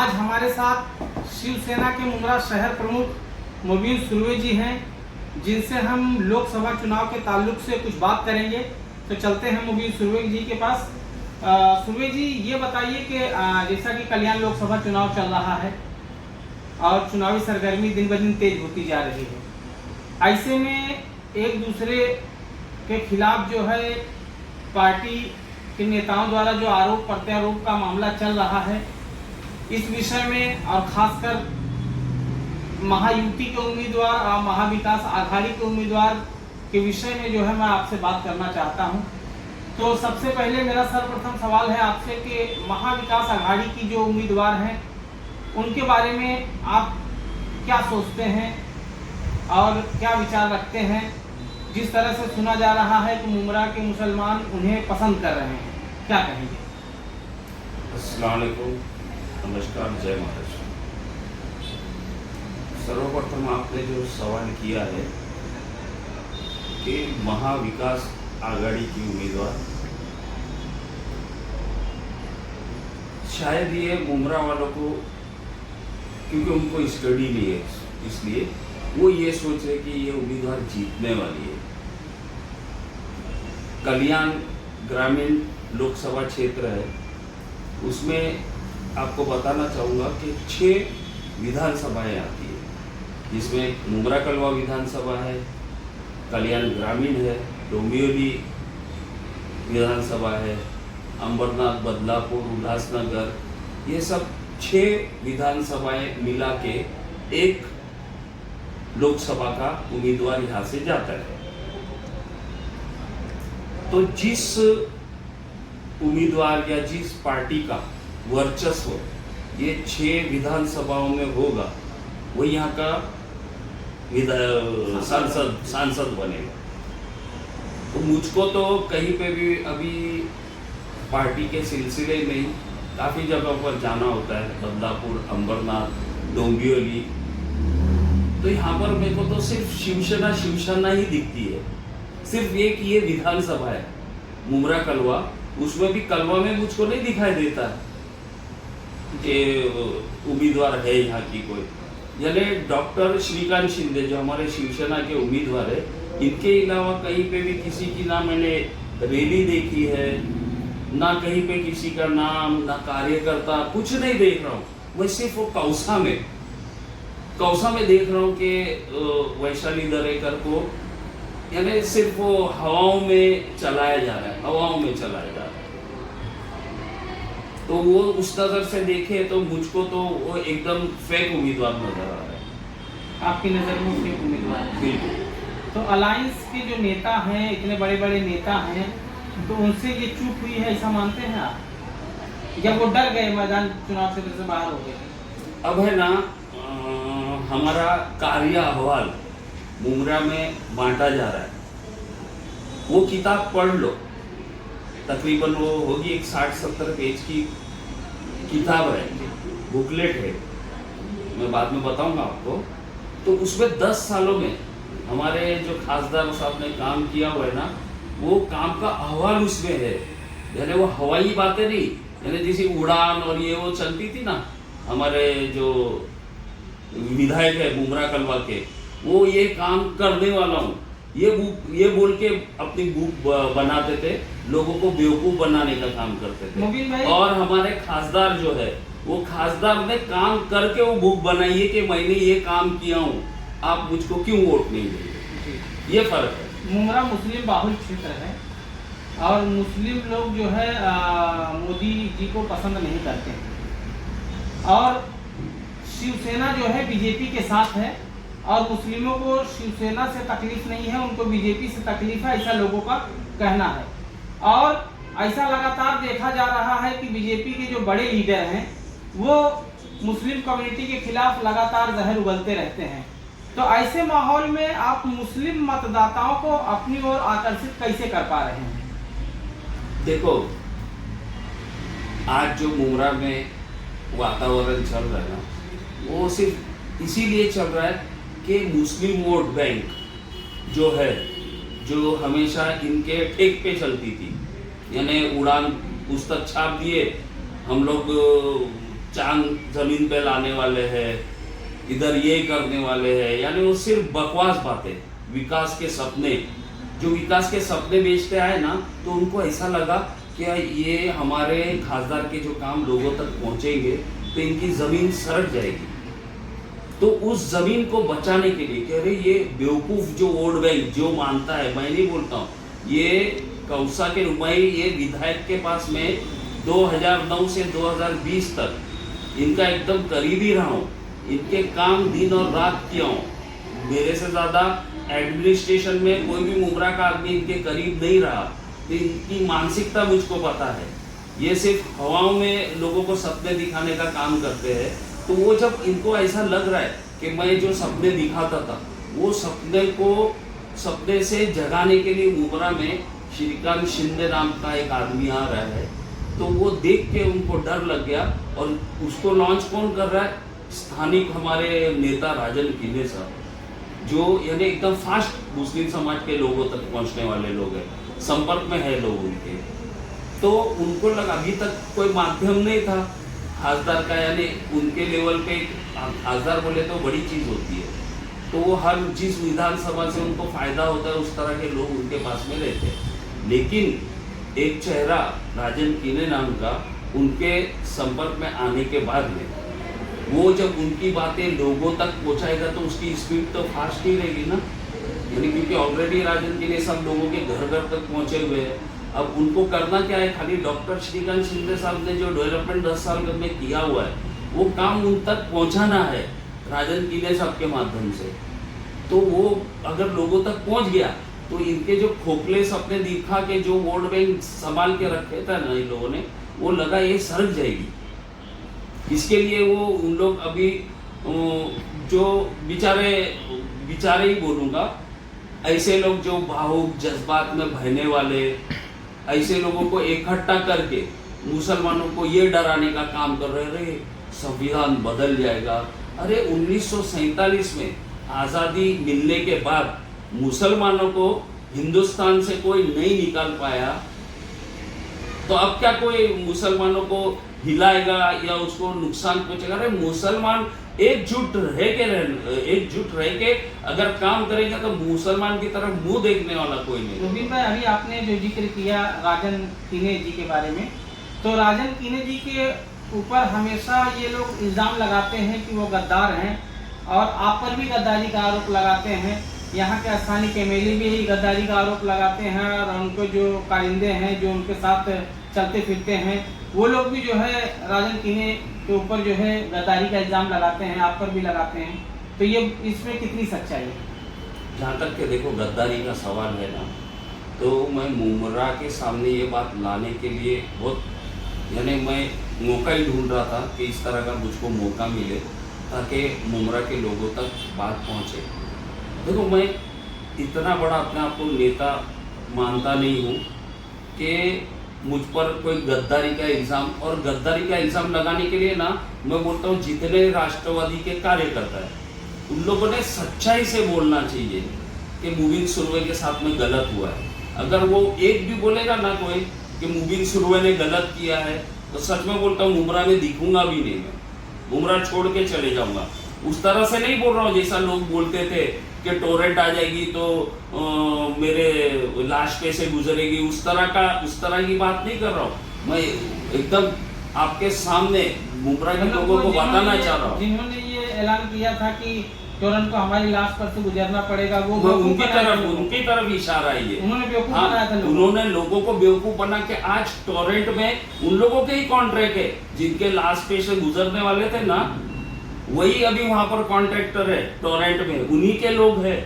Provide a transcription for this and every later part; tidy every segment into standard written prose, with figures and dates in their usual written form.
आज हमारे साथ शिवसेना के मुमरा शहर प्रमुख मुबीन सुर्वे जी हैं, जिनसे हम लोकसभा चुनाव के ताल्लुक से कुछ बात करेंगे। तो चलते हैं मुबीन सुर्वे जी के पास। सुर्वे जी, ये बताइए कि जैसा कि कल्याण लोकसभा चुनाव चल रहा है और चुनावी सरगर्मी दिन ब दिन तेज होती जा रही है, ऐसे में एक दूसरे के खिलाफ जो है पार्टी के नेताओं द्वारा जो आरोप प्रत्यारोप का मामला चल रहा है, इस विषय में और खासकर महायुति के उम्मीदवार और महाविकास आघाड़ी के उम्मीदवार के विषय में जो है मैं आपसे बात करना चाहता हूं। तो सबसे पहले मेरा सर्वप्रथम सवाल है आपसे कि महाविकास आघाड़ी की जो उम्मीदवार हैं उनके बारे में आप क्या सोचते हैं और क्या विचार रखते हैं। जिस तरह से सुना जा रहा है कि मुमरा के मुसलमान उन्हें पसंद कर रहे हैं, क्या कहेंगे? अस्सलाम वालेकुम, नमस्कार, जय महाराष्ट्र। सर्वप्रथम आपने जो सवाल किया है कि महाविकास आघाड़ी की उम्मीदवार, शायद ये मुमरा वालों को, क्योंकि उनको स्टडी नहीं है, इसलिए वो ये सोच रहे कि ये उम्मीदवार जीतने वाली है। कल्याण ग्रामीण लोकसभा क्षेत्र है, उसमें आपको बताना चाहूँगा कि 6 विधानसभाएं आती है, जिसमें मुमरा कलवा विधानसभा है, कल्याण ग्रामीण है, डोंबिवली विधानसभा है, अंबरनाथ, बदलापुर, उल्लासनगर, ये सब 6 विधानसभाएं मिला के एक लोकसभा का उम्मीदवार यहाँ से जाता है। तो जिस उम्मीदवार या जिस पार्टी का वर्चस्व ये 6 विधानसभाओं में होगा, वो यहाँ का सांसद बनेगा। तो मुझको तो कहीं पे भी अभी पार्टी के सिलसिले में ही काफ़ी जगह पर जाना होता है, बदलापुर, अंबरनाथ, डोंबिवली, तो यहाँ पर मेरे को तो सिर्फ शिवसेना ही दिखती है। सिर्फ एक ये विधानसभा है मुमरा कलवा, उसमें भी कलवा में मुझको नहीं दिखाई देता कि उम्मीदवार है यहाँ की कोई। यानी डॉक्टर श्रीकांत शिंदे जो हमारे शिवसेना के उम्मीदवार है, इनके अलावा कहीं पे भी किसी की ना मैंने रैली देखी है, ना कहीं पे किसी का नाम, ना कार्यकर्ता, कुछ नहीं देख रहा हूँ। मैं सिर्फ वो कौसा में देख रहा हूँ कि वैशाली दरेकर को यानी सिर्फ वो हवाओं में चलाया जा रहा है। तो वो उस नजर से देखे तो मुझको तो वो एकदम फेक उम्मीदवार नजर आ रहा है। आपकी नज़र में फेक उम्मीदवार? बिल्कुल। तो अलायंस के जो नेता हैं, इतने बड़े बड़े नेता हैं, तो उनसे ये चूक हुई है, ऐसा मानते हैं आप, या वो डर गए, मैदान चुनाव क्षेत्र से बाहर हो गए? अब है ना, हमारा कार्य अहवाल मुमरा में बांटा जा रहा है, वो किताब पढ़ लो। तकरीबन वो होगी एक 60-70 पेज की किताब है, बुकलेट है, मैं बाद में बताऊंगा आपको। तो उसमें 10 सालों में हमारे जो खासदार साहब ने काम किया हुआ है ना, वो काम का अहवाल उसमें है। यानी वो हवाई बातें नहीं, यानी जैसी उड़ान और ये वो चलती थी ना, हमारे जो विधायक है मुमरा कलवा के, वो ये काम करने वाला हूँ, ये बोल के अपनी बुक बनाते थे, लोगों को बेवकूफ बनाने का काम करते थे। और हमारे खासदार जो है, वो खासदार ने काम करके वो बुक बनाई है कि मैंने ये काम किया हूँ, आप मुझको क्यों वोट नहीं देंगे। ये फर्क है। मुमरा मुस्लिम बाहुल क्षेत्र है और मुस्लिम लोग जो है मोदी जी को पसंद नहीं करते हैं, और शिवसेना जो है बीजेपी के साथ है, और मुस्लिमों को शिवसेना से तकलीफ नहीं है, उनको बीजेपी से तकलीफ है, ऐसा लोगों का कहना है। और ऐसा लगातार देखा जा रहा है कि बीजेपी के जो बड़े लीडर हैं वो मुस्लिम कम्युनिटी के खिलाफ लगातार जहर उगलते रहते हैं। तो ऐसे माहौल में आप मुस्लिम मतदाताओं को अपनी ओर आकर्षित कैसे कर पा रहे हैं? देखो, आज जो मुमरा में वातावरण चल रहा है ना, वो सिर्फ इसीलिए चल रहा है कि मुस्लिम वोट बैंक जो है, जो हमेशा इनके ठेक पे चलती थी, यानी उड़ान पुस्तक छाप दिए, हम लोग चांद जमीन पे लाने वाले हैं, इधर ये करने वाले हैं, यानी वो सिर्फ बकवास बातें। विकास के सपने, जो विकास के सपने बेचते आए ना, तो उनको ऐसा लगा कि ये हमारे खासदार के जो काम लोगों तक पहुंचेंगे तो इनकी जमीन सरक जाएगी। तो उस जमीन को बचाने के लिए कह रहे ये बेवकूफ जो वोट बैंक जो मानता है, मैं नहीं बोलता हूँ, ये कौसा के रुमाई ये विधायक के पास में 2009 से 2020 तक इनका एकदम करीबी रहा हूँ, इनके काम दिन और रात किया हूँ। मेरे से ज़्यादा एडमिनिस्ट्रेशन में कोई भी मुमरा का आदमी इनके करीब नहीं रहा, तो इनकी मानसिकता मुझको पता है। ये सिर्फ हवाओं में लोगों को सपने दिखाने का काम करते हैं। तो वो जब इनको ऐसा लग रहा है कि मैं जो सपने दिखाता था वो सपने से जगाने के लिए मुमरा में श्रीकांत शिंदे नाम का एक आदमी आ रहा है, तो वो देख के उनको डर लग गया। और उसको लॉन्च कौन कर रहा है? स्थानिक हमारे नेता राजन कीने साहब, जो यानी एकदम फास्ट मुस्लिम समाज के लोगों तक पहुंचने वाले लोग हैं, संपर्क में है लोग उनके। तो उनको लगा अभी तक कोई माध्यम नहीं था खासदार का, यानी उनके लेवल पे खासदार बोले तो बड़ी चीज़ होती है, तो वो हर जिस विधानसभा से उनको फायदा होता है उस तरह के लोग उनके पास में रहते हैं। लेकिन एक चेहरा राजन कीने नाम का उनके संपर्क में आने के बाद में वो जब उनकी बातें लोगों तक पहुंचाएगा तो उसकी स्पीड तो फास्ट ही रहेगी ना, यानी क्योंकि ऑलरेडी राजन कीने सब लोगों के घर घर तक पहुंचे हुए हैं। अब उनको करना क्या है? खाली डॉक्टर श्रीकांत शिंदे साहब ने जो डेवलपमेंट 10 साल में किया हुआ है वो काम उन तक पहुंचाना है राजन कीने साहब के माध्यम से। तो वो अगर लोगों तक पहुंच गया तो इनके जो खोखले सपने दिखा के जो वोट बैंक संभाल के रखे थे ना इन लोगों ने, वो लगा ये सरक जाएगी। इसके लिए वो उन लोग अभी जो बेचारे ही बोलूँगा, ऐसे लोग जो भावुक जज्बात में बहने वाले, ऐसे लोगों को इकट्ठा करके मुसलमानों को ये डराने का काम कर रहे संविधान बदल जाएगा। अरे 1947 में आज़ादी मिलने के बाद मुसलमानों को हिंदुस्तान से कोई नहीं निकाल पाया, तो अब क्या कोई मुसलमानों को हिलाएगा या उसको नुकसान पहुंचेगा? अरे मुसलमान एकजुट रह के अगर काम करेंगे तो मुसलमान की तरफ मुंह देखने वाला कोई नहीं। मुबीन भाई, अभी आपने जो जिक्र किया राजन कीने जी के बारे में, तो राजन कीने जी के ऊपर हमेशा ये लोग इल्ज़ाम लगाते हैं कि वो गद्दार हैं, और आप पर भी गद्दारी का आरोप लगाते हैं। यहाँ के स्थानीय एमएलए भी गद्दारी का आरोप लगाते हैं, और उनको जो कारिंदे हैं जो उनके साथ चलते फिरते हैं वो लोग भी जो है राजन कीने के ऊपर जो है गद्दारी का इल्ज़ाम लगाते हैं, आप पर भी लगाते हैं। तो ये इसमें कितनी सच्चाई है? जहाँ तक के देखो गद्दारी का सवाल है ना, तो मैं मुमरा के सामने ये बात लाने के लिए बहुत यानी मैं मौका ही ढूंढ रहा था कि इस तरह का मुझको मौका मिले ताकि मुमरा के लोगों तक बात पहुँचे। देखो मैं इतना बड़ा अपने आप को नेता मानता नहीं हूँ कि मुझ पर कोई गद्दारी का इल्ज़ाम, और गद्दारी का इल्ज़ाम लगाने के लिए ना मैं बोलता हूँ जितने राष्ट्रवादी के कार्यकर्ता है उन लोगों ने सच्चाई से बोलना चाहिए कि मुबीन सुरवे के साथ में गलत हुआ है। अगर वो एक भी बोलेगा ना कोई कि मुबीन सुरवे ने गलत किया है, तो सच में बोलता हूँ मुमरा में दिखूंगा भी नहीं, मैं मुमरा छोड़ के चले जाऊंगा। उस तरह से नहीं बोल रहा हूँ जैसा लोग बोलते थे कि टोरेंट आ जाएगी तो मेरे लाश पे से गुजरेगी, उस तरह की बात नहीं कर रहा हूँ। मैं एकदम आपके सामने मुमरा के लोगों को बताना चाह रहा हूँ। जिन्होंने ये ऐलान किया था कि टोरेंट को हमारी लाश पर से गुजरना पड़ेगा, वो उनकी तरफ इशारा है ये। उन्होंने बेवकूफ बनाया था, उन्होंने लोगों को बेवकूफ बना के आज टोरेंट में उन लोगों के ही कॉन्ट्रैक्ट है जिनके लाश पे से गुजरने वाले थे ना, वही अभी वहां पर कॉन्ट्रैक्टर है टोरेंट में, उन्हीं के लोग हैं।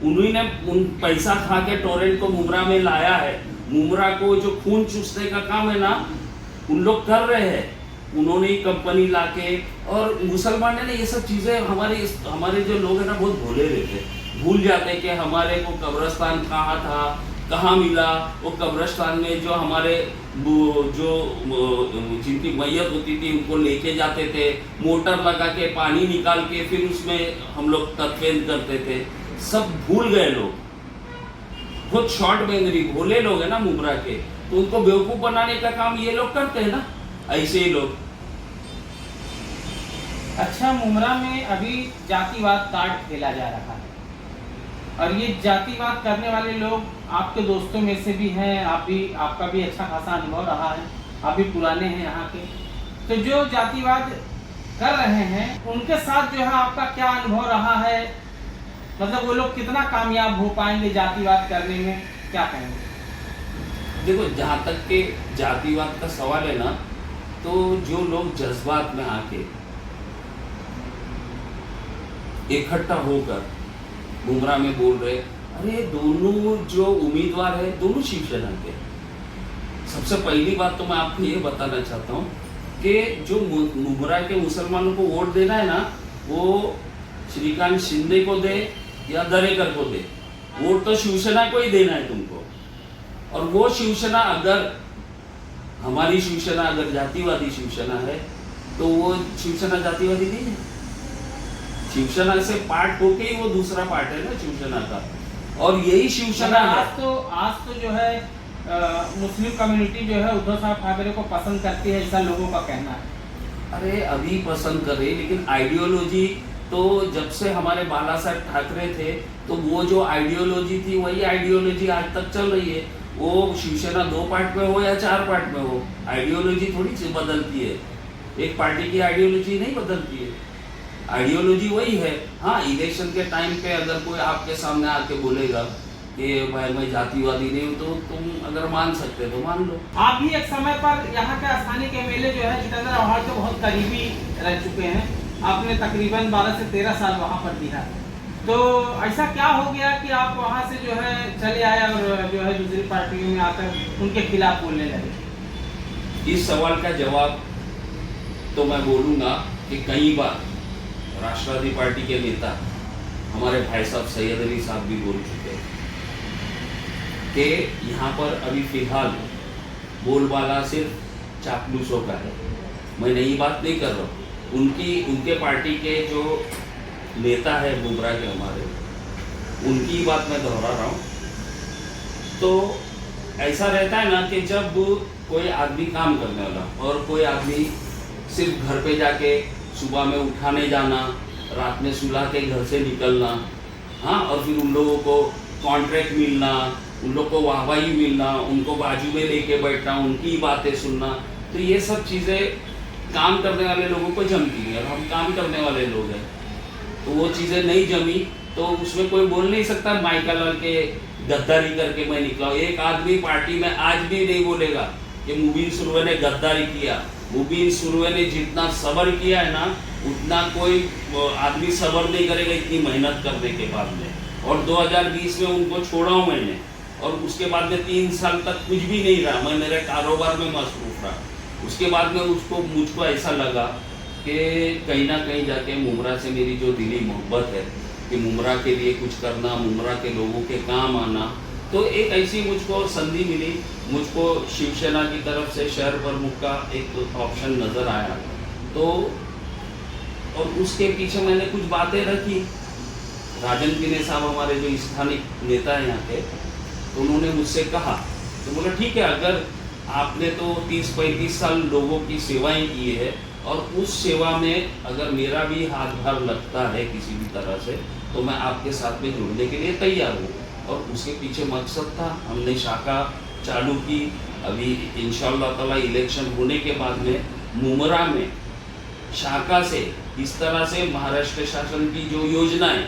उन्हीं ने उन पैसा खा के टोरेंट को मुमरा में लाया है। मुमरा को जो खून चूसने का काम है ना उन लोग कर रहे हैं, उन्होंने ही कंपनी लाके। और मुसलमान ने ये सब चीज़ें हमारे जो लोग हैं ना बहुत भोले रहते, भूल जाते कि हमारे को कब्रिस्तान कहाँ था, कहाँ मिला। वो कब्रिस्तान में जो हमारे जो जिनकी मैयत होती थी उनको लेके जाते थे, मोटर लगा के पानी निकाल के फिर उसमें हम लोग तदफीन करते थे। सब भूल गए लोग, बहुत शॉर्ट मेमोरी, भोले लोग हैं ना मुमरा के, तो उनको बेवकूफ़ बनाने का काम ये लोग करते हैं ना, ऐसे ही लोग। अच्छा, मुमरा में अभी जातिवाद कार्ड खेला जा रहा है और ये जातिवाद करने वाले लोग आपके दोस्तों में से भी हैं, आपका भी अच्छा खासा अनुभव रहा है, आप भी पुराने हैं यहाँ के। तो जो जातिवाद कर रहे हैं उनके साथ जो है आपका क्या अनुभव रहा है, मतलब वो लोग कितना कामयाब हो पाएंगे जातिवाद करने में, क्या कहेंगे? देखो, जहाँ तक के जातिवाद का सवाल है ना, तो जो लोग जज्बात में आके इकट्ठा होकर मुमरा में बोल रहे, अरे दोनों जो उम्मीदवार है दोनों शिवसेना के। सबसे पहली बात तो मैं आपको ये बताना चाहता हूँ कि जो मुमरा के मुसलमानों को वोट देना है ना, वो श्रीकांत शिंदे को दे या दरेकर को दे, वोट तो शिवसेना को ही देना है तुमको। और वो शिवसेना, अगर हमारी शिवसेना अगर जातिवादी शिवसेना है तो वो शिवसेना जातिवादी नहीं है। शिवसेना से पार्ट होके ही वो दूसरा पार्ट है ना शिवसेना का, और यही शिवसेना है। आज तो जो है मुस्लिम कम्युनिटी जो है उद्धव साहब ठाकरे को पसंद करती है, ऐसा लोगों का कहना है। अरे अभी पसंद करे, लेकिन आइडियोलॉजी तो जब से हमारे बाला साहब ठाकरे थे तो वो जो आइडियोलॉजी थी वही आइडियोलॉजी आज तक चल रही है। वो शिवसेना 2 पार्ट में हो या 4 पार्ट में हो, आइडियोलॉजी थोड़ी सी बदलती है। एक पार्टी की आइडियोलॉजी नहीं बदलती है, आइडियोलॉजी वही है। हाँ, इलेक्शन के टाइम पे अगर कोई आपके सामने आके बोलेगा कि भाई मैं जातिवादी नहीं हूँ, तो तुम अगर मान सकते हो तो मान लो। आप भी एक समय पर यहाँ के स्थानीय एमएलए जो है जितेंद्र आव्हाड के बहुत करीबी रह चुके हैं, आपने तकरीबन 12 से 13 साल वहाँ पर दिया। तो ऐसा क्या हो गया कि आप वहाँ से जो है चले आए और जो है दूसरी पार्टियों में आकर उनके खिलाफ बोलने लगे? इस सवाल का जवाब तो मैं बोलूँगा कि कई बार राष्ट्रवादी पार्टी के नेता हमारे भाई साहब सैयद अली साहब भी बोल चुके हैं कि यहाँ पर अभी फिलहाल बोलबाला सिर्फ चापलूसों का है। मैं नई बात नहीं कर रहा हूँ, उनके पार्टी के जो नेता है मुमरा के हमारे, उनकी बात मैं दोहरा रहा हूँ। तो ऐसा रहता है ना कि जब कोई आदमी काम करने वाला और कोई आदमी सिर्फ घर पे जाके सुबह में उठाने जाना, रात में सुला के घर से निकलना, हाँ, और फिर उन लोगों को कॉन्ट्रैक्ट मिलना, उन लोग को वाहवाही मिलना, उनको बाजू में लेके बैठना, उनकी बातें सुनना, तो ये सब चीज़ें काम करने वाले लोगों को जमती हैं। और हम काम करने वाले लोग हैं, तो वो चीज़ें नहीं जमी तो उसमें कोई बोल नहीं सकता माइकल लाल के गद्दारी करके मैं निकला हूँ। एक आदमी पार्टी में आज भी नहीं बोलेगा कि मुबीन सुरवे ने गद्दारी किया। मुबीन सुरवे ने जितना सब्र किया है ना, उतना कोई आदमी सब्र नहीं करेगा इतनी मेहनत करने के बाद में। और 2020 में उनको छोड़ा हूँ मैंने, और उसके बाद में 3 साल तक कुछ भी नहीं रहा, मैं मेरे कारोबार में मसरूफ रहा। उसके बाद में मुझको ऐसा लगा कि कहीं ना कहीं जाके मुमरा से मेरी जो दिली मोहब्बत है कि मुमरा के लिए कुछ करना, मुमरा के लोगों के काम आना, तो एक ऐसी मुझको संधि मिली, मुझको शिवसेना की तरफ से शहर प्रमुख का एक ऑप्शन नज़र आया। तो और उसके पीछे मैंने कुछ बातें रखी। राजन किने साहब हमारे जो स्थानिक नेता हैं यहाँ के, तो उन्होंने मुझसे कहा, तो बोला ठीक है, अगर आपने तो 30-35 साल लोगों की सेवाएं की है और उस सेवा में अगर मेरा भी हाथ भर लगता है किसी भी तरह से, तो मैं आपके साथ में जुड़ने के लिए तैयार हूँ। और उसके पीछे मकसद था, हमने शाखा चालू की। अभी इंशाअल्लाह ताला इलेक्शन होने के बाद में मुमरा में शाखा से इस तरह से महाराष्ट्र शासन की जो योजनाएं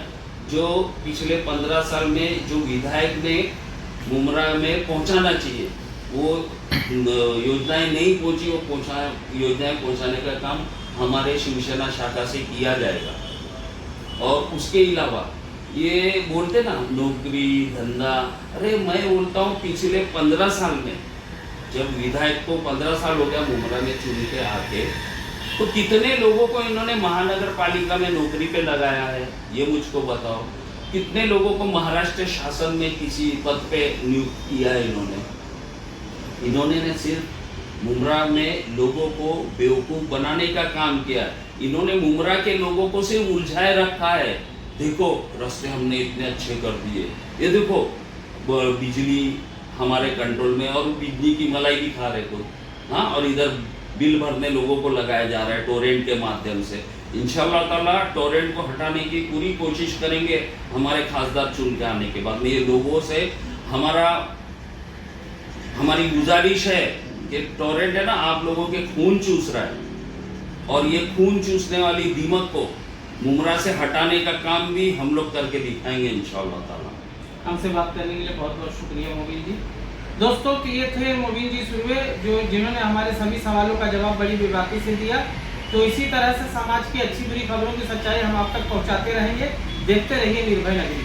जो पिछले 15 साल में जो विधायक ने मुमरा में पहुंचाना चाहिए, वो योजनाएं नहीं पहुंची, वो योजनाएं पहुंचाने का काम हमारे शिवसेना शाखा से किया जाएगा। और उसके अलावा ये बोलते ना नौकरी धंधा, अरे मैं बोलता हूँ पिछले 15 साल में, जब विधायक को 15 साल हो गया मुमरा में चुन के आके, तो कितने लोगों को इन्होंने महानगर पालिका में नौकरी पे लगाया है, ये मुझको बताओ। कितने लोगों को महाराष्ट्र शासन में किसी पद पे नियुक्त किया है इन्होंने ने सिर्फ मुमरा में लोगों को बेवकूफ़ बनाने का काम किया। इन्होंने मुमरा के लोगों को सिर्फ उलझाए रखा है। देखो रास्ते हमने इतने अच्छे कर दिए, ये देखो बिजली हमारे कंट्रोल में, और बिजली की मलाई भी खा रहे खुद, हाँ, और इधर बिल भरने लोगों को लगाया जा रहा है टोरेंट के माध्यम से। इंशाल्लाह ताला टोरेंट को हटाने की पूरी कोशिश करेंगे हमारे खासदार चुन के आने के बाद। ये लोगों से हमारी गुजारिश है कि टोरेंट है ना, आप लोगों के खून चूस रहा है और ये खून चूसने वाली दीमक को मुमरा से हटाने का काम भी हम लोग करके दिखाएंगे इंशाअल्लाह ताला। हमसे बात करने के लिए बहुत बहुत शुक्रिया मोबिन जी। दोस्तों, तो ये थे मोबिन जी सुरवे जिन्होंने हमारे सभी सवालों का जवाब बड़ी बेबाकी से दिया। तो इसी तरह से समाज की अच्छी बुरी खबरों की सच्चाई हम आप तक पहुंचाते रहेंगे। देखते रहिए निर्भय नगरी।